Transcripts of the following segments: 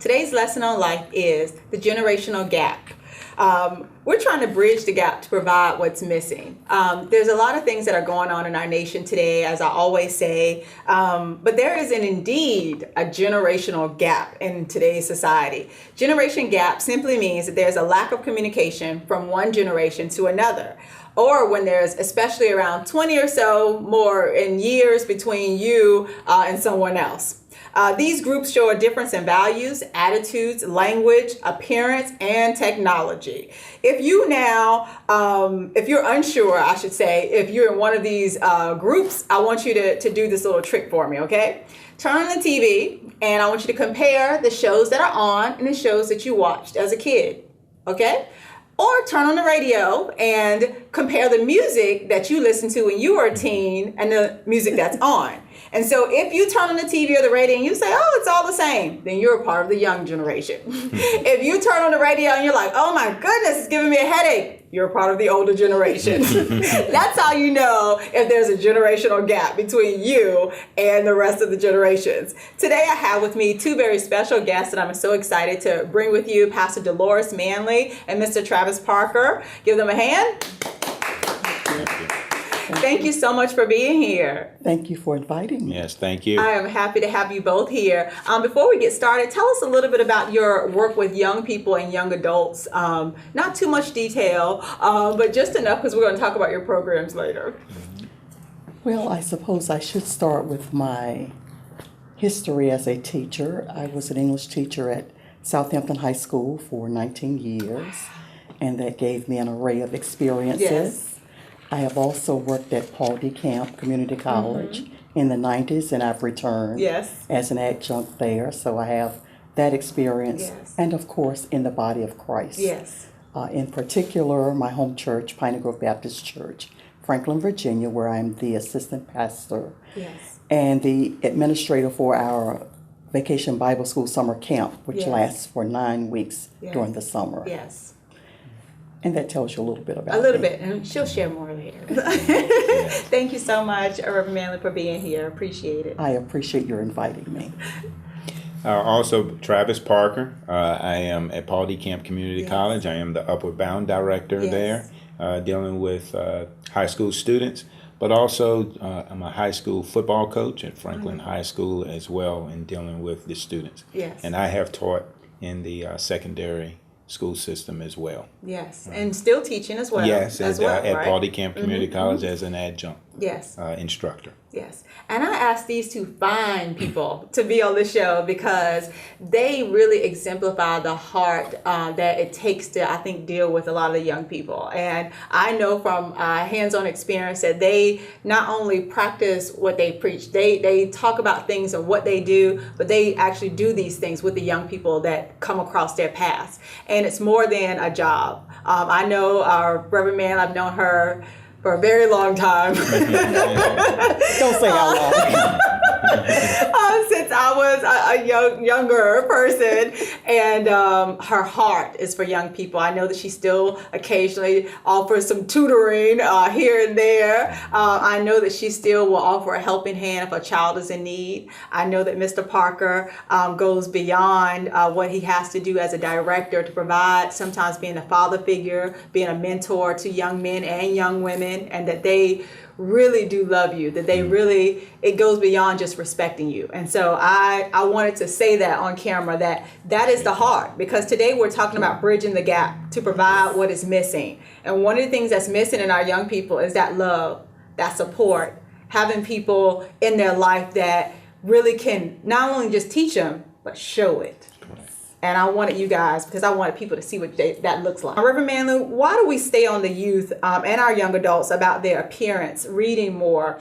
Today's lesson on life is the generational gap. We're trying to bridge the gap to provide what's missing. There's a lot of things that are going on in our nation today, as I always say, but there is indeed a generational gap in today's society. Generation gap simply means that there's a lack of communication from one generation to another, or when there's especially around 20 or so more in years between you and someone else. These groups show a difference in values, attitudes, language, appearance, and technology. If you're unsure, I should say, if you're in one of these groups, I want you to do this little trick for me, okay? Turn on the TV, and I want you to compare the shows that are on and the shows that you watched as a kid, okay? Or turn on the radio and compare the music that you listened to when you were a teen and the music that's on. And so if you turn on the TV or the radio and you say, oh, it's all the same, then you're a part of the young generation. If you turn on the radio and you're like, oh my goodness, it's giving me a headache, you're a part of the older generation. That's how you know if there's a generational gap between you and the rest of the generations. Today I have with me two very special guests that I'm so excited to bring with you, Pastor Dolores Manley and Mr. Travis Parker. Give them a hand. Thank you so much for being here. Thank you for inviting me. Yes, thank you. I am happy to have you both here. Before we get started, tell us a little bit about your work with young people and young adults. Not too much detail, but just enough because we're going to talk about your programs later. Well, I suppose I should start with my history as a teacher. I was an English teacher at Southampton High School for 19 years, and that gave me an array of experiences. Yes. I have also worked at Paul D. Camp Community College in the 90s, and I've returned as an adjunct there. So I have that experience, and of course in the body of Christ. Yes. In particular, my home church, Piney Grove Baptist Church, Franklin, Virginia, where I'm the assistant pastor and the administrator for our Vacation Bible School Summer Camp, which lasts for 9 weeks during the summer. Yes. And that tells you a little bit about A little me. bit, and she'll share more later. Thank you so much, Reverend Manley, for being here. Appreciate it. I appreciate your inviting me. Also, Travis Parker. I am at Paul D. Camp Community College. I am the Upward Bound Director there, dealing with high school students. But also, I'm a high school football coach at Franklin High School as well, in dealing with the students. Yes. And I have taught in the secondary school system as well. Yes, and still teaching as well. Yes, at right? Paul D. Camp Community College as an adjunct instructor. Yes, and I asked these two fine people to be on the show because they really exemplify the heart that it takes to, I think, deal with a lot of the young people. And I know from hands-on experience that they not only practice what they preach, they talk about things and what they do, but they actually do these things with the young people that come across their paths. And it's more than a job. I know our Reverend Man, I've known her for a very long time. Don't say how long. Since I was a younger person, and her heart is for young people. I know that she still occasionally offers some tutoring here and there. I know that she still will offer a helping hand if a child is in need. I know that Mr. Parker goes beyond what he has to do as a director to provide, sometimes being a father figure, being a mentor to young men and young women, and that they really do love you, that they really, it goes beyond just respecting you. And so I wanted to say that on camera, that is the heart, because today we're talking about bridging the gap to provide what is missing. And one of the things that's missing in our young people is that love, that support, having people in their life that really can not only just teach them, but show it. And I wanted you guys, because I wanted people to see what that looks like. Reverend Manley, why do we stay on the youth and our young adults about their appearance, reading more,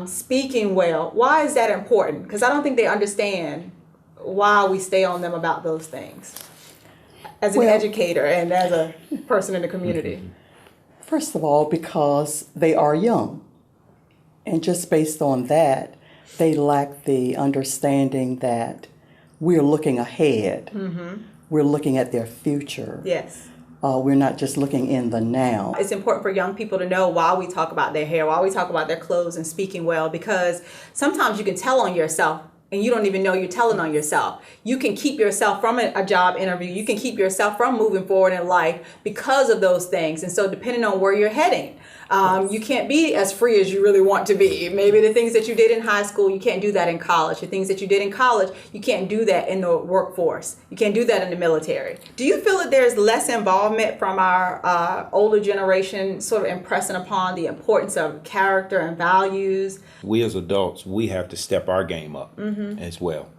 speaking well? Why is that important? Because I don't think they understand why we stay on them about those things as an educator and as a person in the community. First of all, because they are young. And just based on that, they lack the understanding that we're looking ahead. We're looking at their future. Yes. We're not just looking in the now. It's important for young people to know why we talk about their hair, why we talk about their clothes and speaking well, because sometimes you can tell on yourself and you don't even know you're telling on yourself. You can keep yourself from a job interview. You can keep yourself from moving forward in life because of those things. And so depending on where you're heading, you can't be as free as you really want to be. Maybe the things that you did in high school, you can't do that in college. The things that you did in college, you can't do that in the workforce. You can't do that in the military. Do you feel that there's less involvement from our older generation sort of impressing upon the importance of character and values? We as adults, we have to step our game up as well.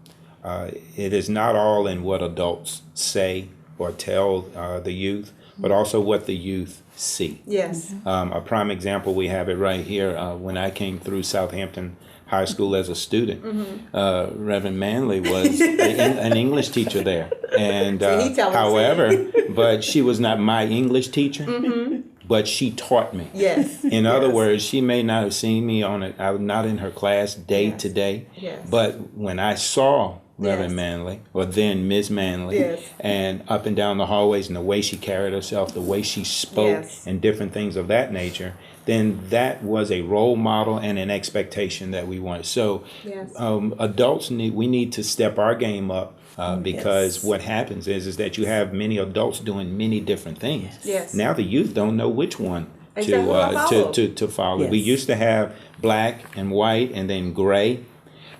It is not all in what adults say or tell the youth, but also what the youth see. Yes. A prime example, we have it right here. When I came through Southampton High School as a student, Reverend Manley was an English teacher there. And however, but she was not my English teacher. But she taught me. Yes. In other words, she may not have seen me I was not in her class day to day. Yes. But when I saw Reverend Manley, or then Ms. Manley, and up and down the hallways, and the way she carried herself, the way she spoke, and different things of that nature, then that was a role model and an expectation that we wanted. So adults we need to step our game up. Because what happens is that you have many adults doing many different things. Yes. Now the youth don't know which one to follow. Yes. We used to have black and white and then gray,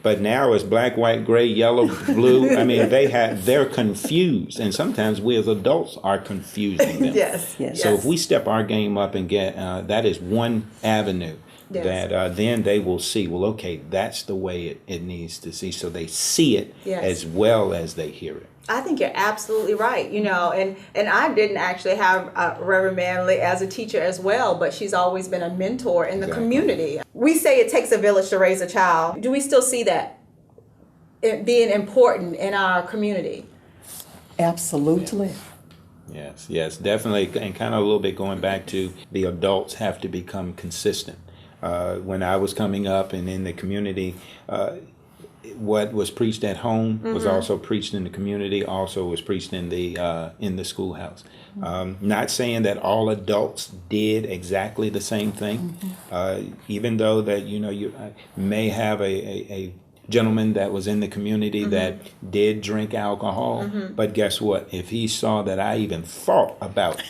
but now it's black, white, gray, yellow, blue. I mean, they're confused, and sometimes we as adults are confusing them. Yes. So if we step our game up and get that is one avenue. That then they will see, well, okay, that's the way it needs to see. So they see it as well as they hear it. I think you're absolutely right. And I didn't actually have Reverend Manley as a teacher as well, but she's always been a mentor in the community. We say it takes a village to raise a child. Do we still see that being important in our community? Absolutely. Yes, definitely. And kind of a little bit going back to the adults have to become consistent. When I was coming up and in the community, what was preached at home was also preached in the community, also was preached in the schoolhouse. Not saying that all adults did exactly the same thing, even though that you may have a gentleman that was in the community that did drink alcohol, but guess what? If he saw that I even thought about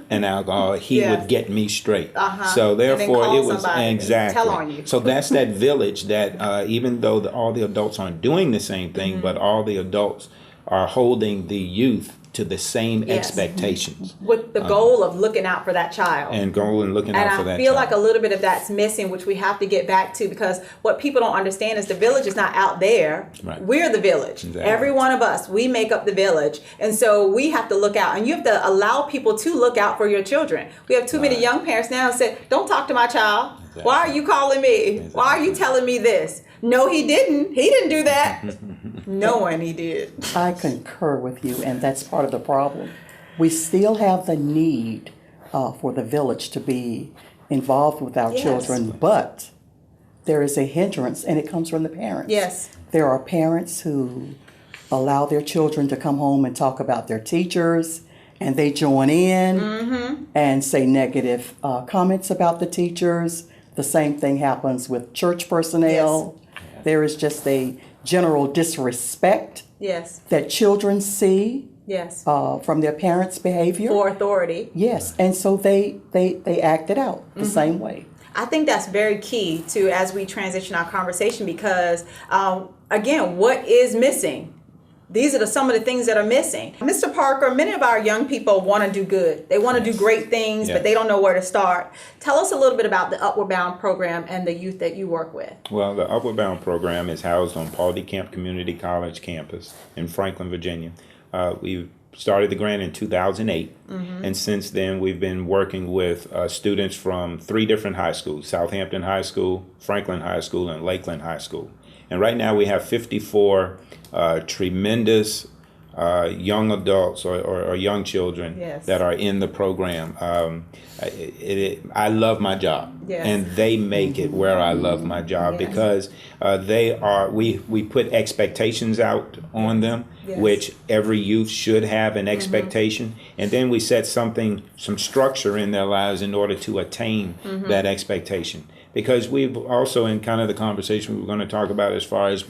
an alcohol, he would get me straight. So therefore, it was tell on you. So that's that village that even though all the adults aren't doing the same thing, but all the adults are holding the youth to the same expectations. With the goal of looking out for that child. And looking out for that child. And I feel like a little bit of that's missing, which we have to get back to, because what people don't understand is the village is not out there. Right. We're the village. Exactly. Every one of us, we make up the village. And so we have to look out. And you have to allow people to look out for your children. We have too many young parents now who say, don't talk to my child. Exactly. Why are you calling me? Exactly. Why are you telling me this? No, he didn't. He didn't do that. Knowing he did. I concur with you, and that's part of the problem. We still have the need for the village to be involved with our children, but there is a hindrance, and it comes from the parents. Yes. There are parents who allow their children to come home and talk about their teachers, and they join in and say negative comments about the teachers. The same thing happens with church personnel. Yes. There is just a general disrespect that children see from their parents' behavior. For authority. Yes, and so they act it out the same way. I think that's very key to as we transition our conversation because, again, what is missing? These are some of the things that are missing. Mr. Parker, many of our young people want to do good. They want to do great things, but they don't know where to start. Tell us a little bit about the Upward Bound program and the youth that you work with. Well, the Upward Bound program is housed on Paul D. Camp Community College campus in Franklin, Virginia. We started the grant in 2008, and since then we've been working with students from 3 different high schools, Southampton High School, Franklin High School, and Lakeland High School. And right now we have 54 tremendous young adults or young children that are in the program. I love my job, and they make it where I love my job because we put expectations out on them, which every youth should have an expectation, and then we set some structure in their lives in order to attain that expectation. Because we've also, in kind of the conversation we were going to talk about as far as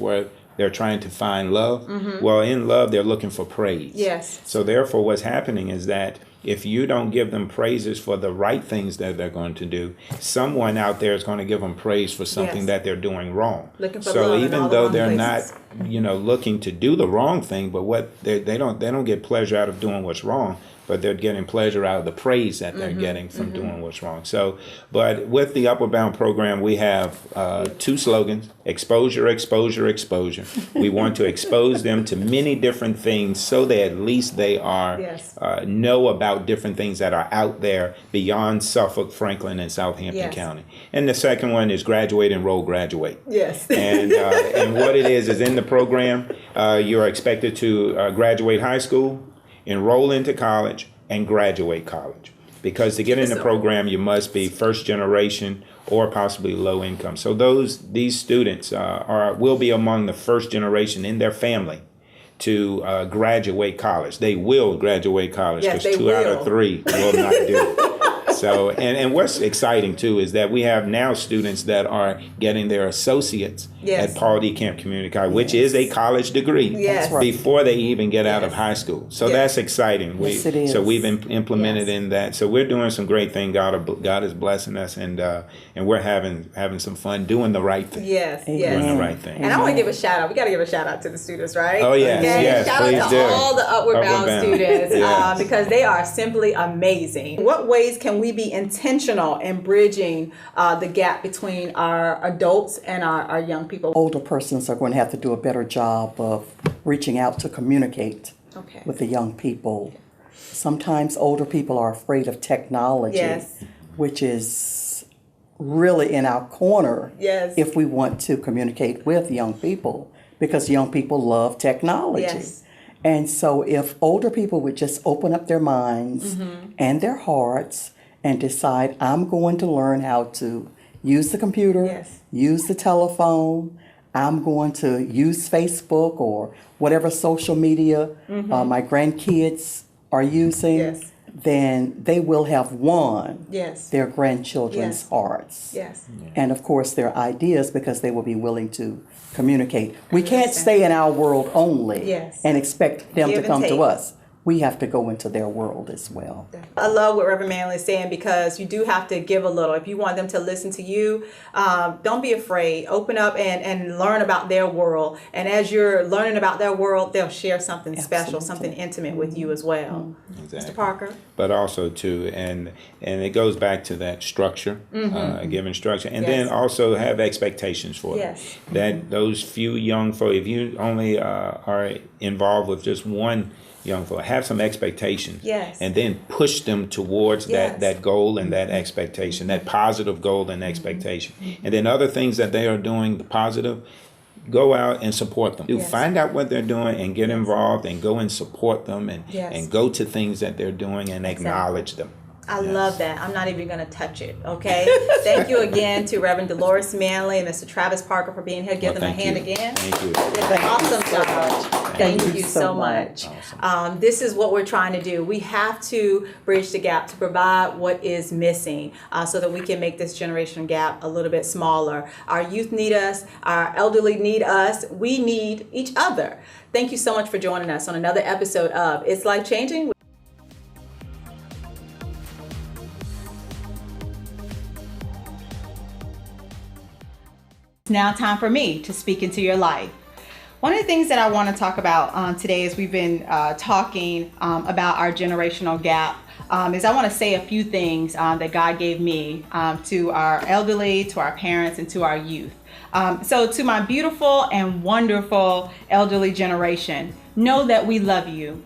they're trying to find love. Well, in love, they're looking for praise. Yes. So therefore, what's happening is that if you don't give them praises for the right things that they're going to do, someone out there is going to give them praise for something Yes. that they're doing wrong. Looking for so love in even all the though wrong they're places. not, looking to do the wrong thing, but what they don't get pleasure out of doing what's wrong, but they're getting pleasure out of the praise that they're getting from doing what's wrong. So, but with the Upward Bound program, we have 2 slogans: exposure, exposure, exposure. We want to expose them to many different things so that at least they are Yes. know about different things that are out there beyond Suffolk, Franklin, and Southampton Yes. County. And the second one is graduate, enroll, graduate. Yes. And what it is in the program, you're expected to graduate high school, enroll into college, and graduate college. Because to get in the program, you must be first generation or possibly low income. So these students will be among the first generation in their family to graduate college. They will graduate college Yes, because they 2 out will. of 3 will not do it. So, and what's exciting too is that we have now students that are getting their associates Yes. at Paul D. Camp Community College, which is a college degree Yes. That's right. before they even get out of Yes. high school. So Yes. that's exciting. Yes, it is. So we've implemented Yes. in that. So we're doing some great things. God is blessing us, and we're having some fun doing the right thing. Yes, Amen. yes. Doing the right thing. And I want to give a shout out. We got to give a shout out to the students, right? Oh, yes, yes, Shout please out to do. all the Upward Bound students Yes. because they are simply amazing. What ways can we be intentional in bridging the gap between our adults and our young people? Older persons are going to have to do a better job of reaching out to communicate Okay. with the young people. Sometimes older people are afraid of technology, Yes. which is really in our corner Yes. if we want to communicate with young people, because young people love technology. Yes. And so if older people would just open up their minds and their hearts and decide, I'm going to learn how to use the computer, Yes. use the telephone, I'm going to use Facebook or whatever social media my grandkids are using, Yes. then they will have won Yes. their grandchildren's Yes. hearts. Yes. And of course their ideas, because they will be willing to communicate. We can't understand. stay in our world only Yes. and expect them Give to and come take. to us. We have to go into their world as well. I love what Reverend Manley is saying, because you do have to give a little. If you want them to listen to you, don't be afraid. Open up and learn about their world. And as you're learning about their world, they'll share something special, Absolutely. something intimate with you as well. Exactly. Mr. Parker? But also too, and it goes back to that structure, giving structure, and Yes. then also have expectations for them. Yes. That those few young folk, if you only are involved with just one young folk, have some expectations, Yes. and then push them towards Yes. that goal and that expectation, that positive goal and expectation, and then other things that they are doing, the positive. Go out and support them. Yes. Find out what they're doing and get involved and go and support them and, Yes. and go to things that they're doing and acknowledge them. I Yes. love that. I'm not even going to touch it. Okay. Thank you again to Reverend Dolores Manley and Mr. Travis Parker for being here. Give Well, them a thank hand you. again. Thank you. Did an Thank you awesome so job. much. Thank you so much. Awesome. This is what we're trying to do. We have to bridge the gap to provide what is missing so that we can make this generation gap a little bit smaller. Our youth need us. Our elderly need us. We need each other. Thank you so much for joining us on another episode of It's Life Changing. It's now time for me to speak into your life. One of the things that I want to talk about today, as we've been talking about our generational gap, is I want to say a few things that God gave me to our elderly, to our parents, and to our youth. So to my beautiful and wonderful elderly generation, know that we love you.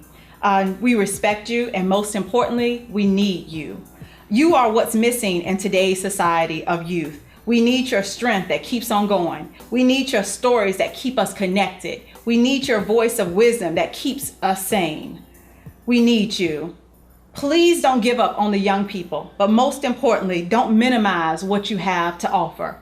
We respect you, and most importantly, we need you. You are what's missing in today's society of youth. We need your strength that keeps on going. We need your stories that keep us connected. We need your voice of wisdom that keeps us sane. We need you. Please don't give up on the young people, but most importantly, don't minimize what you have to offer.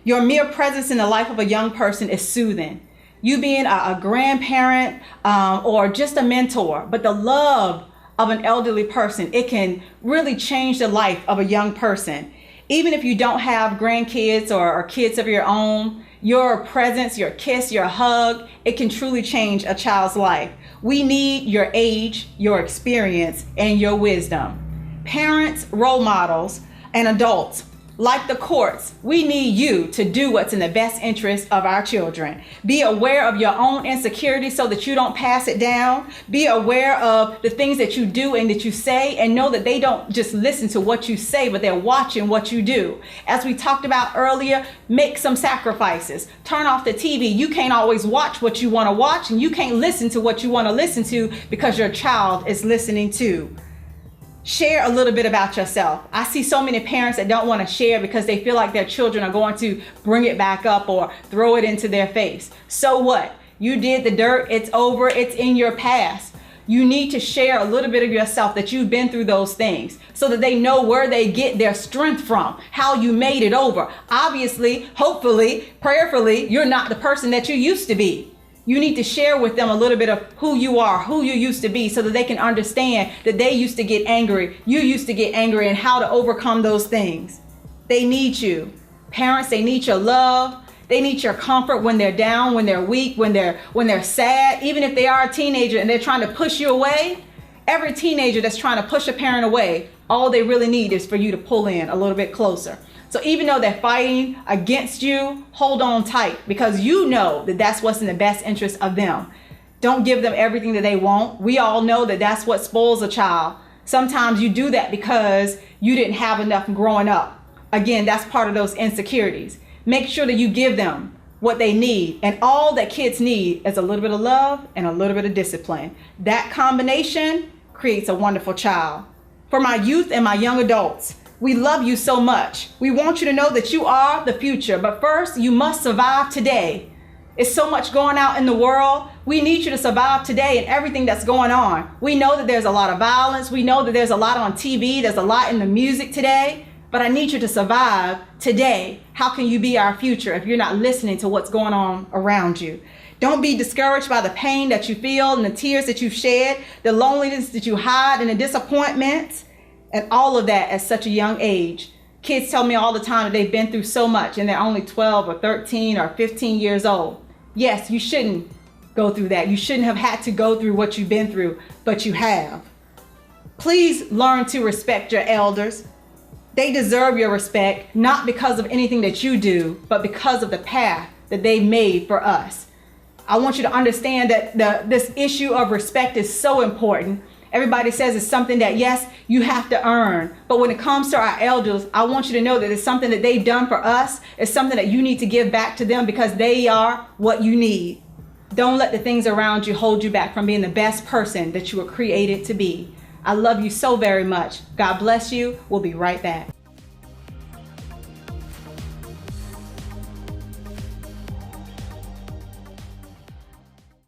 Your mere presence in the life of a young person is soothing. You being a grandparent or just a mentor, but the love of an elderly person, it can really change the life of a young person. Even if you don't have grandkids or kids of your own, your presence, your kiss, your hug, it can truly change a child's life. We need your age, your experience, and your wisdom. Parents, role models, and adults, like the courts, we need you to do what's in the best interest of our children. Be aware of your own insecurities so that you don't pass it down. Be aware of the things that you do and that you say, and know that they don't just listen to what you say, but they're watching what you do. As we talked about earlier, make some sacrifices. Turn off the TV. You can't always watch what you want to watch, and you can't listen to what you want to listen to because your child is listening too. Share a little bit about yourself. I see so many parents that don't want to share because they feel like their children are going to bring it back up or throw it into their face. So what? You did the dirt. It's over. It's in your past. You need to share a little bit of yourself, that you've been through those things, so that they know where they get their strength from, how you made it over. Obviously, hopefully, prayerfully, you're not the person that you used to be. You need to share with them a little bit of who you are, who you used to be, so that they can understand that they used to get angry, you used to get angry, and how to overcome those things. They need you. Parents, they need your love. They need your comfort when they're down, when they're weak, when they're sad. Even if they are a teenager and they're trying to push you away, every teenager that's trying to push a parent away, all they really need is for you to pull in a little bit closer. So even though they're fighting against you, hold on tight, because you know that that's what's in the best interest of them. Don't give them everything that they want. We all know that that's what spoils a child. Sometimes you do that because you didn't have enough growing up. Again, that's part of those insecurities. Make sure that you give them what they need. And all that kids need is a little bit of love and a little bit of discipline. That combination creates a wonderful child. For my youth and my young adults, we love you so much. We want you to know that you are the future. But first, you must survive today. It's so much going out in the world. We need you to survive today and everything that's going on. We know that there's a lot of violence. We know that there's a lot on TV. There's a lot in the music today. But I need you to survive today. How can you be our future if you're not listening to what's going on around you? Don't be discouraged by the pain that you feel and the tears that you've shed, the loneliness that you hide, and the disappointments. And all of that at such a young age. Kids tell me all the time that they've been through so much and they're only 12 or 13 or 15 years old. Yes, you shouldn't go through that. You shouldn't have had to go through what you've been through, but you have. Please learn to respect your elders. They deserve your respect, not because of anything that you do, but because of the path that they made for us. I want you to understand that this issue of respect is so important. Everybody says it's something that, yes, you have to earn. But when it comes to our elders, I want you to know that it's something that they've done for us. It's something that you need to give back to them because they are what you need. Don't let the things around you hold you back from being the best person that you were created to be. I love you so very much. God bless you. We'll be right back.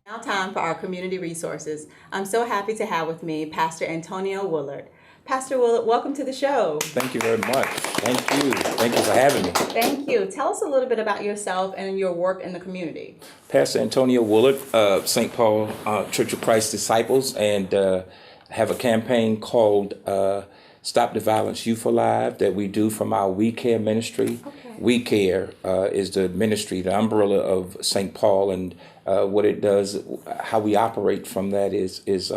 Now time for our community resources. I'm so happy to have with me Pastor Antonio Woolard. Pastor Woolard, welcome to the show. Thank you very much. Thank you. Thank you for having me. Thank you. Tell us a little bit about yourself and your work in the community. Pastor Antonio Woolard, St. Paul Church of Christ Disciples, and have a campaign called Stop the Violence Youth Alive that we do from our We Care ministry. Okay. We Care is the ministry, the umbrella of St. Paul, and what it does, how we operate from that is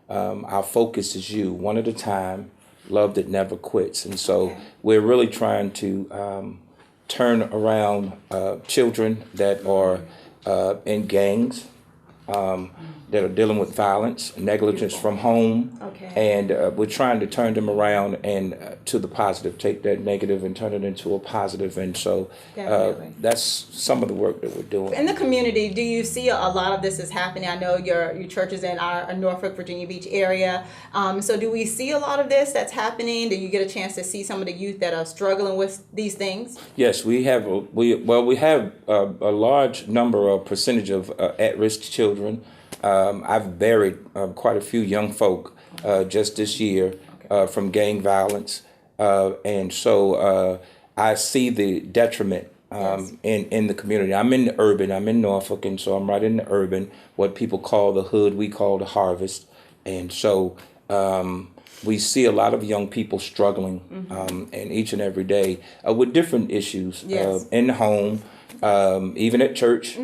our focus is you, one at a time, love that never quits. And so we're really trying to turn around children that are in gangs, that are dealing with violence, negligence from home, and we're trying to turn them around and to the positive, take that negative and turn it into a positive. And so that's some of the work that we're doing. In the community, do you see a lot of this is happening? I know your church is in our Norfolk, Virginia Beach area. So do we see a lot of this that's happening? Do you get a chance to see some of the youth that are struggling with these things? Yes, we have a large number of percentage of at-risk children. I've buried quite a few young folk just this year from gang violence. And so I see the detriment in the community. I'm in the urban, I'm in Norfolk, and so I'm right in the urban, what people call the hood, we call the harvest. And so we see a lot of young people struggling, and each and every day with different issues Yes. in the home, even at church.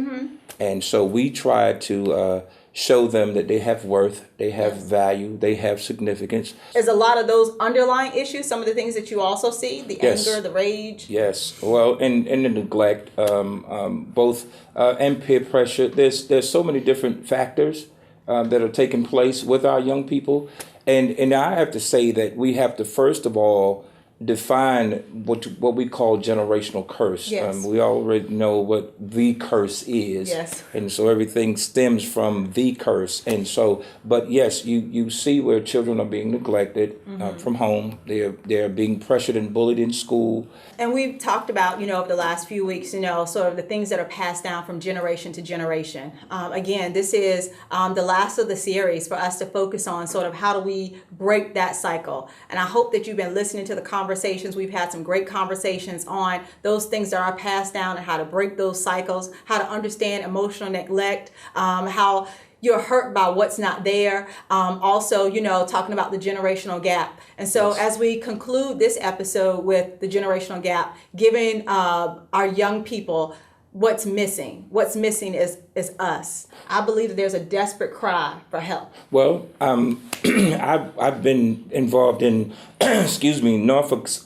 And so we try to show them that they have worth, they have value, they have significance. Is a lot of those underlying issues some of the things that you also see? The Yes. anger, the rage? Yes, well, and the neglect, both and peer pressure. There's so many different factors that are taking place with our young people, and I have to say that we have to first of all define what we call generational curse. Yes. We already know what the curse is. Yes. And so everything stems from the curse. And so, but yes, you see where children are being neglected from home. They're being pressured and bullied in school. And we've talked about, over the last few weeks, sort of the things that are passed down from generation to generation. Again, this is the last of the series for us to focus on sort of how do we break that cycle. And I hope that you've been listening to the conversations. We've had some great conversations on those things that are passed down and how to break those cycles, how to understand emotional neglect, how you're hurt by what's not there. Also, talking about the generational gap. And so Yes. as we conclude this episode with the generational gap, giving our young people what's missing. What's missing is us. I believe that there's a desperate cry for help. Well, I've been involved in, Norfolk's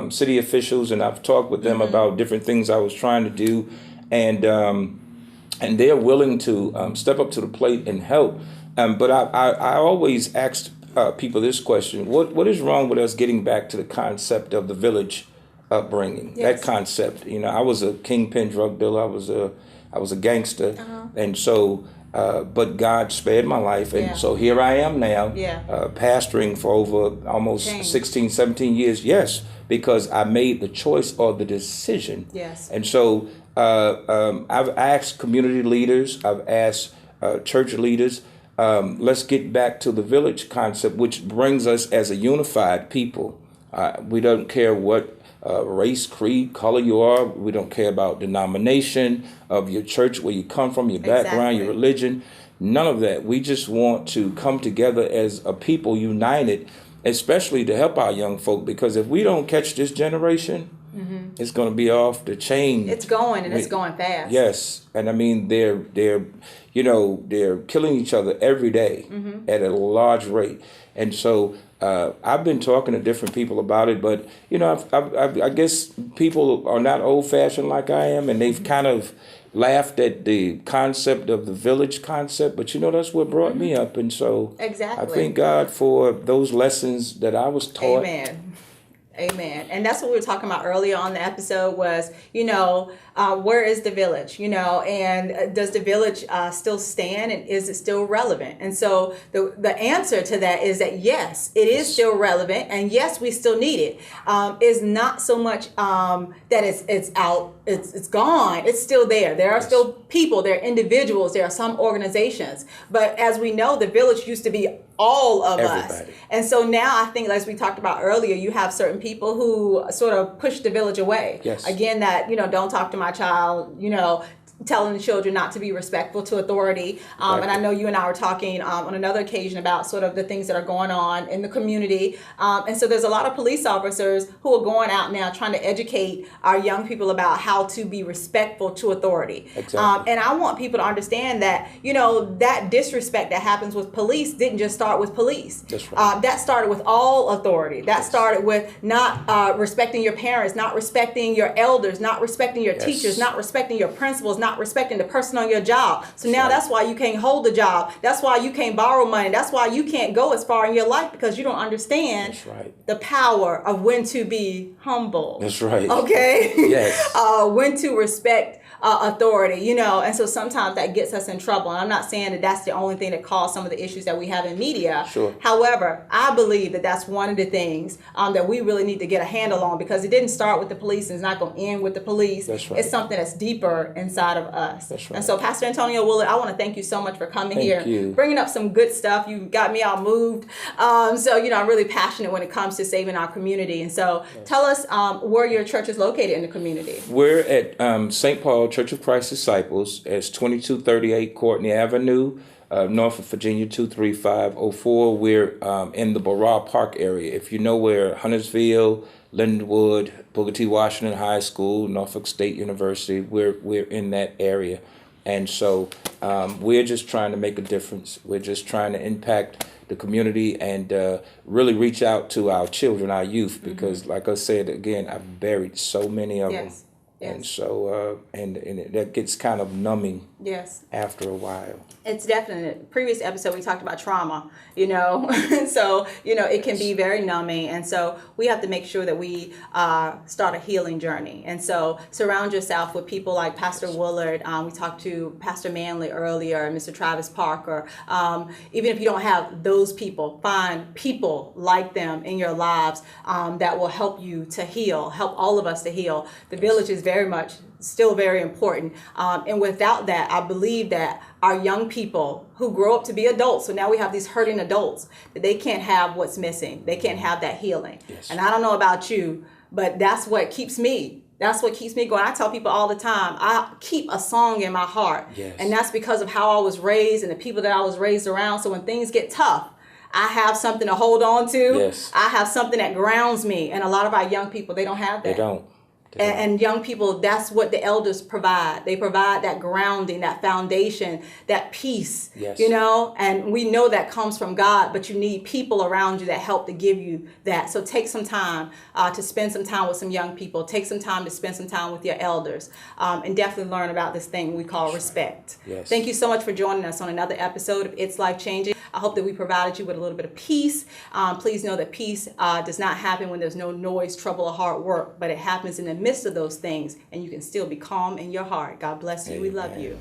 city officials, and I've talked with them about different things I was trying to do, and they're willing to step up to the plate and help. But I always asked people this question: What is wrong with us getting back to the concept of the village upbringing? Yes. That concept. I was a kingpin drug dealer. I was a gangster, and so. But God spared my life, and Yeah. so here I am now, Yeah. pastoring for over almost Change. 16, 17 years. Yes, because I made the choice or the decision. Yes. And so I've asked community leaders, I've asked church leaders, let's get back to the village concept, which brings us as a unified people. We don't care what race, creed, color you are. We don't care about denomination of your church, where you come from, your background, your Exactly. religion. None of that. We just want to come together as a people united, especially to help our young folk, because if we don't catch this generation, it's going to be off the chain. It's going, and it's going fast. Yes, and I mean they're killing each other every day at a large rate, and so I've been talking to different people about it, but I guess people are not old fashioned like I am, and they've kind of laughed at the concept of the village concept, but that's what brought me up, and so Exactly. I thank God for those lessons that I was taught. Amen. Amen. And that's what we were talking about earlier on the episode was, where is the village, and does the village still stand, and is it still relevant? And so the answer to that is that yes, it is still relevant, and yes, we still need it. It's not so much that it's out, it's gone. It's still there. There are still people, there are individuals, there are some organizations. But as we know, the village used to be all of us. Everybody. And so now I think, as we talked about earlier, you have certain people who sort of push the village away. Yes. Again, that, don't talk to my child, telling the children not to be respectful to authority. And I know you and I were talking on another occasion about sort of the things that are going on in the community. And so there's a lot of police officers who are going out now trying to educate our young people about how to be respectful to authority. Exactly. And I want people to understand that, that disrespect that happens with police didn't just start with police. That's right. That started with all authority. That started with not respecting your parents, not respecting your elders, not respecting your teachers, not respecting your principals, not respecting the person on your job. So now that's why you can't hold a job. That's why you can't borrow money. That's why you can't go as far in your life, because you don't understand the power of when to be humble. That's right. Okay? Yes. When to respect authority, and so sometimes that gets us in trouble. And I'm not saying that that's the only thing that caused some of the issues that we have in media. Sure. However, I believe that that's one of the things that we really need to get a handle on, because it didn't start with the police and it's not going to end with the police. That's right. It's something that's deeper inside of us. That's right. And so, Pastor Antonio Willard, I want to thank you so much for coming here, you. bringing up some good stuff. You got me all moved. So, I'm really passionate when it comes to saving our community. And so tell us where your church is located in the community. We're at St. Paul Church of Christ Disciples. It's 2238 Courtney Avenue, Norfolk, Virginia 23504. We're in the Barra Park area. If you know where Huntersville, Lindenwood, Booker T. Washington High School, Norfolk State University, we're in that area. And so we're just trying to make a difference. We're just trying to impact the community and really reach out to our children, our youth, because like I said, again, I've buried so many of them. Yes. And so, that gets kind of numbing Yes. after a while. It's definite. Previous episode, we talked about trauma, so, it can be very numbing. And so we have to make sure that we start a healing journey. And so surround yourself with people like Pastor Woolard. We talked to Pastor Manley earlier, Mr. Travis Parker. Even if you don't have those people, find people like them in your lives that will help you to heal, help all of us to heal. The village is very much still very important. And without that, I believe that our young people who grow up to be adults, so now we have these hurting adults, that they can't have what's missing. They can't have that healing. Yes. And I don't know about you, but that's what keeps me. That's what keeps me going. I tell people all the time, I keep a song in my heart. Yes. And that's because of how I was raised and the people that I was raised around. So when things get tough, I have something to hold on to. Yes. I have something that grounds me. And a lot of our young people, they don't have that. They don't. And young people, that's what the elders provide. They provide that grounding, that foundation, that peace, Yes. and we know that comes from God, but you need people around you that help to give you that. So take some time to spend some time with some young people. Take some time to spend some time with your elders, and definitely learn about this thing we call respect. Yes. Thank you so much for joining us on another episode of It's Life Changing. I hope that we provided you with a little bit of peace. Please know that peace does not happen when there's no noise, trouble, or hard work, but it happens in the midst of those things, and you can still be calm in your heart. God bless you. We love Amen. you.